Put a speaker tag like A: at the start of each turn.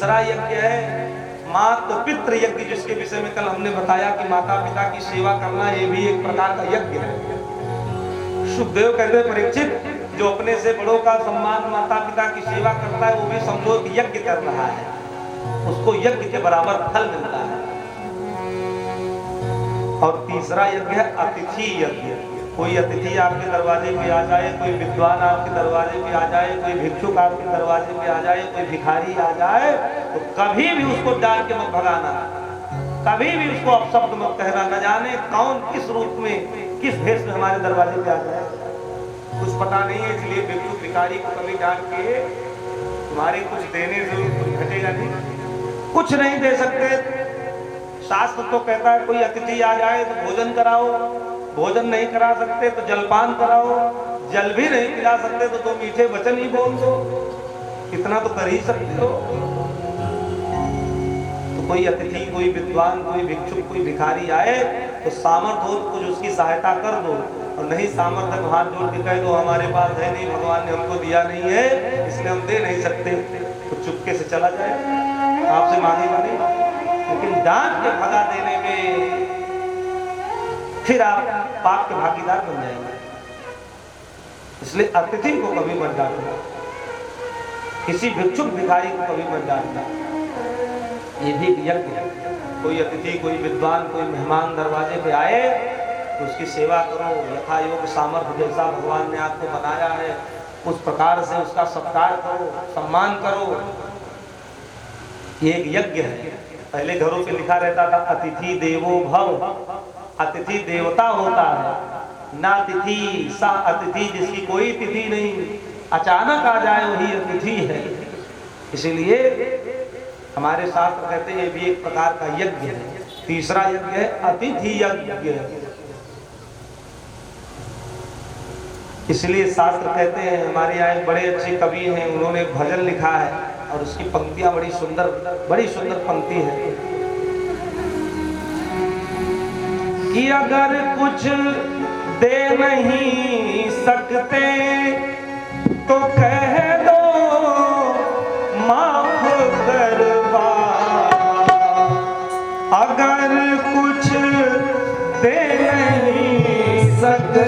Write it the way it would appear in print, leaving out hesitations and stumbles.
A: तीसरा यज्ञ है मातृ पितृ यज्ञ, जिसके विषय में कल हमने बताया कि माता पिता की सेवा करना ये भी एक प्रकार का यज्ञ है। सुखदेव कहते हैं परीक्षित, जो अपने से बड़ों का सम्मान, माता पिता की सेवा करता है, वो भी समझो कि यज्ञ कर रहा है, उसको यज्ञ के बराबर फल मिलता है। और तीसरा यज्ञ है अतिथि यज्ञ। कोई अतिथि आपके दरवाजे पे आ जाए, कोई विद्वान आपके दरवाजे पे आ जाए, कोई भिक्षुक आपके दरवाजे पे आ जाए, कोई भिखारी आ जाए, तो कभी भी उसको डांट के मत भगाना, कभी भी उसको अपशब्द मत कहना। न जाने कौन किस रूप में, किस भेष में हमारे दरवाजे पे आ जाए, कुछ पता नहीं है। इसलिए भिक्षुक भिखारी को कभी डांट के तुम्हारे कुछ देने से कुछ घटेगा नहीं, कुछ नहीं दे सकते। शास्त्र तो कहता है कोई अतिथि आ जाए तो भोजन कराओ, भोजन नहीं करा सकते तो जलपान कराओ, जल भी नहीं पिला सकते तो दो मीठे वचन ही बोल दो, इतना तो कर ही सकते हो। तो कोई अतिथि, कोई विद्वान, कोई भिक्षुक, कोई भिखारी आए तो सामर्थ्य हो कुछ उसकी सहायता कर दो, और नहीं सामर्थ्य हाथ जोड़ के कह दो हमारे पास है नहीं, भगवान ने हमको दिया नहीं है इसलिए हम दे नहीं सकते, तो चुपके से चला जाए, आपसे मांगेगा नहीं। लेकिन डांट के भगा देने में फिर आप पाप के भागीदार बन जाएंगे। इसलिए अतिथि को कभी मत डांटना, किसी भिक्षुक भिखारी को कभी मत डांटना, ये भी यज्ञ है। कोई अतिथि, कोई विद्वान, कोई मेहमान दरवाजे पे आए तो उसकी सेवा करो, यथा योग सामर्थ्य जैसा भगवान ने आपको बनाया है उस प्रकार से उसका सत्कार करो, सम्मान करो, ये एक यज्ञ है। पहले घरों पे लिखा रहता था अतिथि देवो भव, अतिथि देवता होता है ना, तिथि सा अतिथि, जिसकी कोई तिथि नहीं, अचानक आ जाए वही अतिथि है। इसीलिए हमारे शास्त्र कहते हैं ये भी एक प्रकार का यज्ञ है। तीसरा यज्ञ है अतिथि यज्ञ। इसलिए शास्त्र कहते हैं, हमारे यहाँ एक बड़े अच्छे कवि हैं, उन्होंने एक भजन लिखा है और उसकी पंक्तियां बड़ी सुंदर पंक्ति है कि अगर कुछ दे नहीं सकते तो कह दो माफ करवा, अगर कुछ दे नहीं सकते